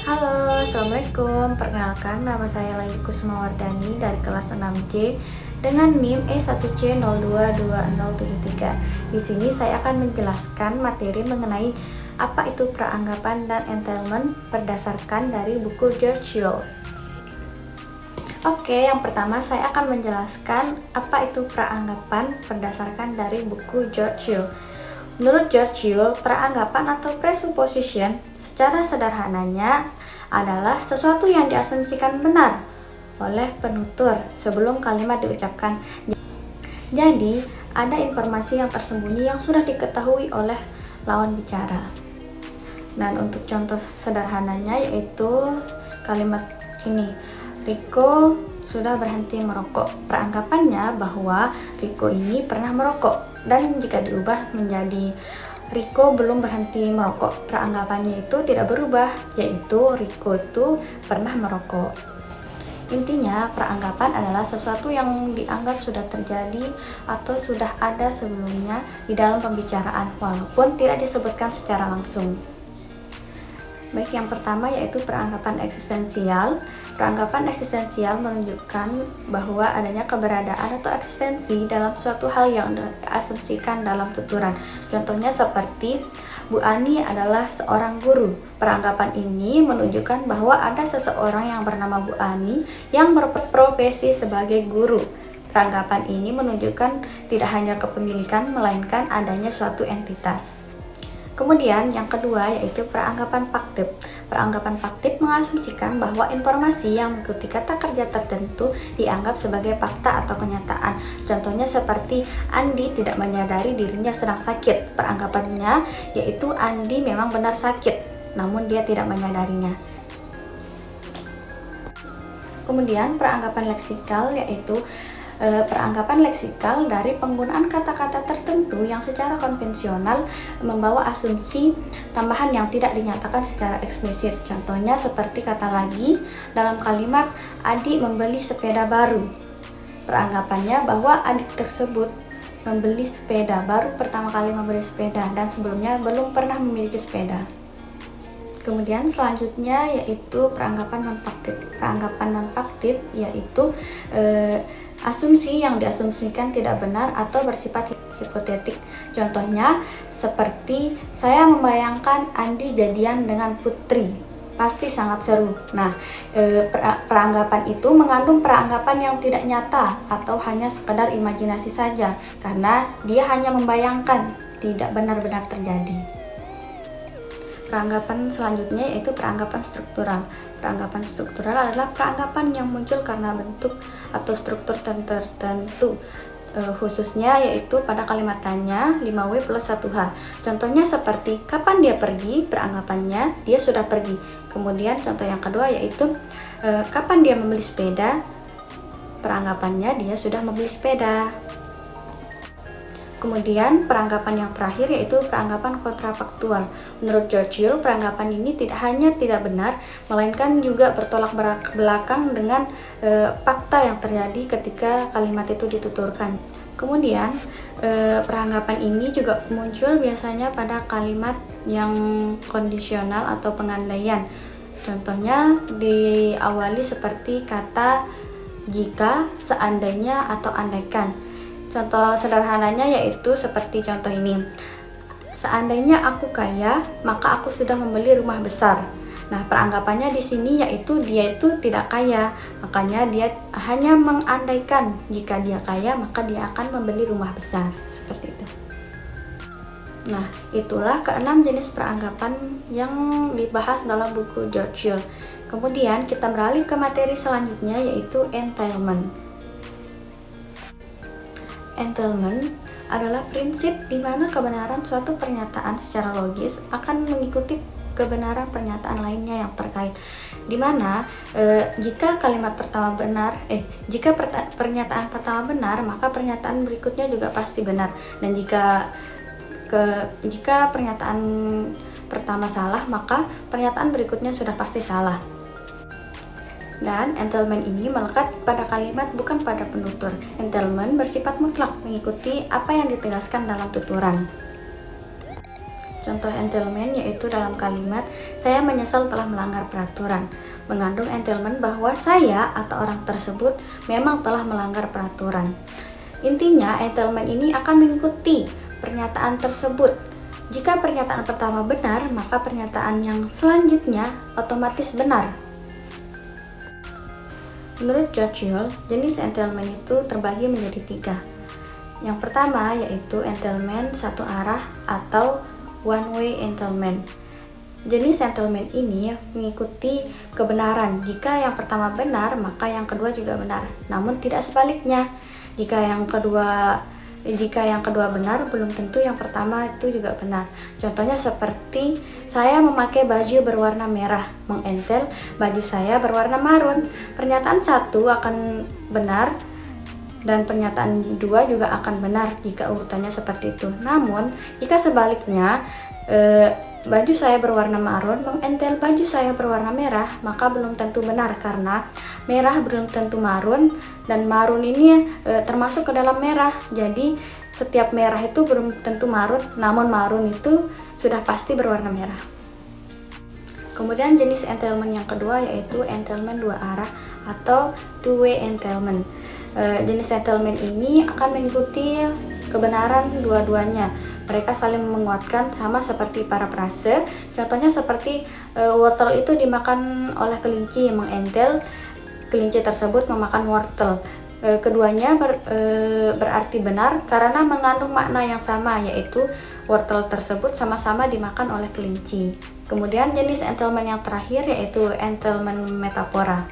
Halo, Assalamualaikum. Perkenalkan, nama saya Laili Kusmawardani dari kelas 6C dengan NIM E1C022073. Di sini saya akan menjelaskan materi mengenai apa itu peranggapan dan entailment berdasarkan dari buku George Yule. Oke, yang pertama saya akan menjelaskan apa itu peranggapan berdasarkan dari buku George Yule. Menurut George Yule, peranggapan atau presupposition secara sederhananya adalah sesuatu yang diasumsikan benar oleh penutur sebelum kalimat diucapkan. Jadi, ada informasi yang tersembunyi yang sudah diketahui oleh lawan bicara. Dan untuk contoh sederhananya yaitu kalimat ini, Riko sudah berhenti merokok. Peranggapannya bahwa Riko ini pernah merokok. Dan jika diubah menjadi Riko belum berhenti merokok, peranggapannya itu tidak berubah, yaitu Riko itu pernah merokok. Intinya, peranggapan adalah sesuatu yang dianggap sudah terjadi atau sudah ada sebelumnya di dalam pembicaraan, walaupun tidak disebutkan secara langsung. Baik, yang pertama yaitu peranggapan eksistensial. Peranggapan eksistensial menunjukkan bahwa adanya keberadaan atau eksistensi dalam suatu hal yang diasumsikan dalam tuturan. Contohnya seperti Bu Ani adalah seorang guru. Peranggapan ini menunjukkan bahwa ada seseorang yang bernama Bu Ani yang berprofesi sebagai guru. Peranggapan ini menunjukkan tidak hanya kepemilikan, melainkan adanya suatu entitas. Kemudian yang kedua yaitu peranggapan faktif. Peranggapan faktif mengasumsikan bahwa informasi yang mengikuti kata kerja tertentu dianggap sebagai fakta atau kenyataan. Contohnya seperti Andi tidak menyadari dirinya sedang sakit. Peranggapannya yaitu Andi memang benar sakit, namun dia tidak menyadarinya. Kemudian peranggapan leksikal yaitu peranggapan leksikal dari penggunaan kata-kata tertentu yang secara konvensional membawa asumsi tambahan yang tidak dinyatakan secara eksplisit. Contohnya seperti kata lagi dalam kalimat Adik membeli sepeda baru. Peranggapannya bahwa adik tersebut membeli sepeda, baru pertama kali membeli sepeda dan sebelumnya belum pernah memiliki sepeda. Kemudian selanjutnya yaitu peranggapan non-faktif. Peranggapan non-faktif yaitu asumsi yang diasumsikan tidak benar atau bersifat hipotetik. Contohnya seperti saya membayangkan Andi jadian dengan Putri, pasti sangat seru. Nah, peranggapan itu mengandung peranggapan yang tidak nyata atau hanya sekedar imajinasi saja, karena dia hanya membayangkan, tidak benar-benar terjadi. Peranggapan selanjutnya yaitu peranggapan struktural. Peranggapan struktural adalah peranggapan yang muncul karena bentuk atau struktur tertentu, khususnya yaitu pada kalimat tanya 5W plus 1H. Contohnya seperti kapan dia pergi, peranggapannya dia sudah pergi. Kemudian contoh yang kedua yaitu kapan dia membeli sepeda, peranggapannya dia sudah membeli sepeda. Kemudian peranggapan yang terakhir yaitu peranggapan kontrafaktual. Menurut George Yule, peranggapan ini tidak hanya tidak benar, melainkan juga bertolak belakang dengan fakta yang terjadi ketika kalimat itu dituturkan. Kemudian peranggapan ini juga muncul biasanya pada kalimat yang kondisional atau pengandaian. Contohnya diawali seperti kata jika, seandainya, atau andaikan. Contoh sederhananya yaitu seperti contoh ini. Seandainya aku kaya, maka aku sudah membeli rumah besar. Nah, peranggapannya di sini yaitu dia itu tidak kaya, makanya dia hanya mengandaikan jika dia kaya maka dia akan membeli rumah besar, seperti itu. Nah, itulah keenam jenis peranggapan yang dibahas dalam buku George Yule. Kemudian kita beralih ke materi selanjutnya yaitu entailment. Entailment adalah prinsip di mana kebenaran suatu pernyataan secara logis akan mengikuti kebenaran pernyataan lainnya yang terkait. Di mana jika kalimat pertama benar, jika pernyataan pertama benar, maka pernyataan berikutnya juga pasti benar. Dan jika pernyataan pertama salah, maka pernyataan berikutnya sudah pasti salah. Dan entailment ini melekat pada kalimat bukan pada penutur. Entailment bersifat mutlak mengikuti apa yang ditegaskan dalam tuturan. Contoh entailment yaitu dalam kalimat saya menyesal telah melanggar peraturan, mengandung entailment bahwa saya atau orang tersebut memang telah melanggar peraturan. Intinya entailment ini akan mengikuti pernyataan tersebut. Jika pernyataan pertama benar, maka pernyataan yang selanjutnya otomatis benar. Menurut George Yule, jenis entailment itu terbagi menjadi 3. Yang pertama yaitu entailment satu arah atau one-way entailment. Jenis entailment ini mengikuti kebenaran. Jika yang pertama benar, maka yang kedua juga benar. Namun tidak sebaliknya. Jika yang kedua benar, belum tentu yang pertama itu juga benar. Contohnya seperti saya memakai baju berwarna merah, mengentel baju saya berwarna marun. Pernyataan 1 akan benar dan pernyataan 2 juga akan benar jika urutannya seperti itu. Namun jika sebaliknya, baju saya berwarna marun mengentel baju saya berwarna merah, maka belum tentu benar karena merah belum tentu marun dan marun ini termasuk ke dalam merah. Jadi setiap merah itu belum tentu marun, namun marun itu sudah pasti berwarna merah. Kemudian jenis entailment yang kedua yaitu entailment 2 arah atau two-way entailment. Jenis entailment ini akan mengikuti kebenaran dua-duanya. Mereka saling menguatkan sama seperti parafrase. Contohnya seperti wortel itu dimakan oleh kelinci, mengentel kelinci tersebut memakan wortel. Keduanya berarti benar karena mengandung makna yang sama, yaitu wortel tersebut sama-sama dimakan oleh kelinci. Kemudian jenis entailment yang terakhir yaitu entailment metafora.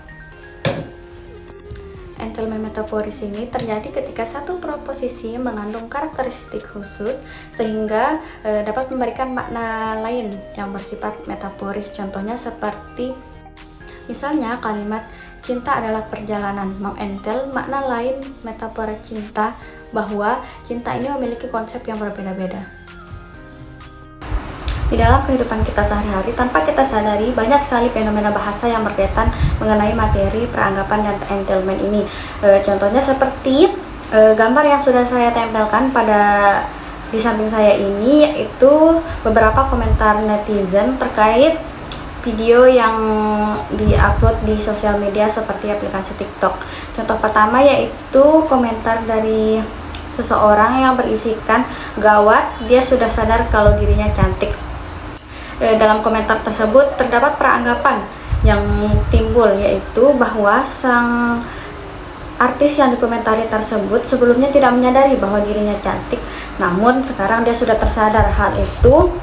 Entailment metaforis ini terjadi ketika satu proposisi mengandung karakteristik khusus sehingga dapat memberikan makna lain yang bersifat metaforis. Contohnya seperti misalnya kalimat cinta adalah perjalanan mengentel makna lain metafora cinta, bahwa cinta ini memiliki konsep yang berbeda-beda. Di dalam kehidupan kita sehari-hari, tanpa kita sadari, banyak sekali fenomena bahasa yang berkaitan mengenai materi, peranggapan, dan entailment ini. Contohnya seperti gambar yang sudah saya tempelkan di samping saya ini, yaitu beberapa komentar netizen terkait video yang diupload di sosial media seperti aplikasi TikTok. Contoh pertama yaitu komentar dari seseorang yang berisikan, "Gawat, dia sudah sadar kalau dirinya cantik." Dalam komentar tersebut terdapat peranggapan yang timbul, yaitu bahwa sang artis yang dikomentari tersebut sebelumnya tidak menyadari bahwa dirinya cantik, namun sekarang dia sudah tersadar. Hal itu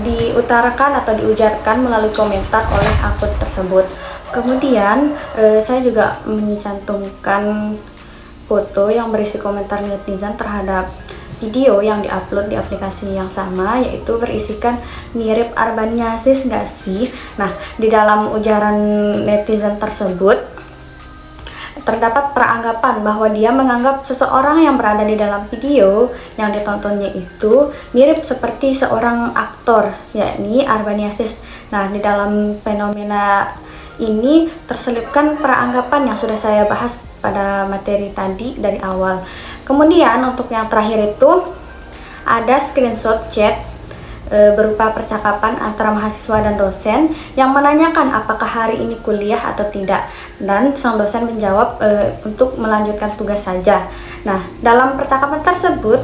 diutarakan atau diujarkan melalui komentar oleh akun tersebut. Kemudian saya juga mencantumkan foto yang berisi komentar netizen terhadap video yang diupload di aplikasi yang sama, yaitu berisikan, "Mirip Arbaniasis nggak sih?" Nah, di dalam ujaran netizen tersebut terdapat peranggapan bahwa dia menganggap seseorang yang berada di dalam video yang ditontonnya itu mirip seperti seorang aktor, yakni Arbaniasis. Nah, di dalam fenomena ini terselipkan peranggapan yang sudah saya bahas pada materi tadi dari awal. Kemudian untuk yang terakhir itu ada screenshot chat berupa percakapan antara mahasiswa dan dosen yang menanyakan apakah hari ini kuliah atau tidak, dan sang dosen menjawab untuk melanjutkan tugas saja. Nah, dalam percakapan tersebut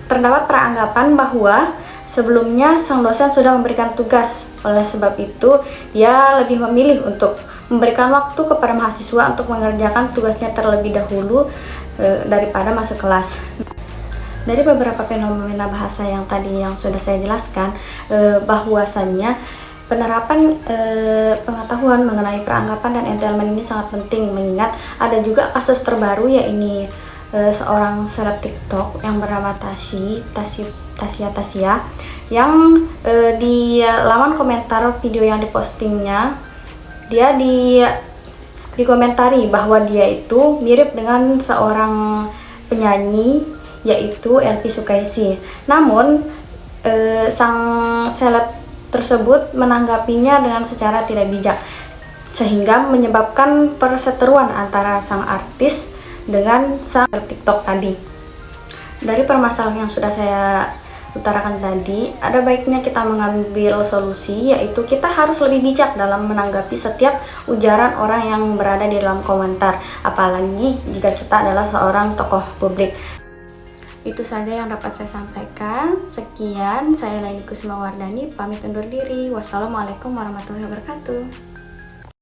terdapat peranggapan bahwa sebelumnya sang dosen sudah memberikan tugas, oleh sebab itu dia lebih memilih untuk memberikan waktu kepada mahasiswa untuk mengerjakan tugasnya terlebih dahulu daripada masuk kelas. Dari beberapa fenomena bahasa yang tadi yang sudah saya jelaskan, bahwasannya penerapan pengetahuan mengenai peranggapan dan entailment ini sangat penting, mengingat ada juga kasus terbaru, yaitu seorang seleb TikTok yang bernama Tasya yang di laman komentar video yang dipostingnya, dia dikomentari bahwa dia itu mirip dengan seorang penyanyi, yaitu Elvi Sukaesih. Namun sang seleb tersebut menanggapinya dengan secara tidak bijak, sehingga menyebabkan perseteruan antara sang artis dengan sang TikTok tadi. Dari permasalahan yang sudah saya utarakan tadi, ada baiknya kita mengambil solusi, yaitu kita harus lebih bijak dalam menanggapi setiap ujaran orang yang berada di dalam komentar, apalagi jika kita adalah seorang tokoh publik. Itu saja yang dapat saya sampaikan. Sekian, saya Laili Kusumawardani, pamit undur diri. Wassalamualaikum warahmatullahi wabarakatuh.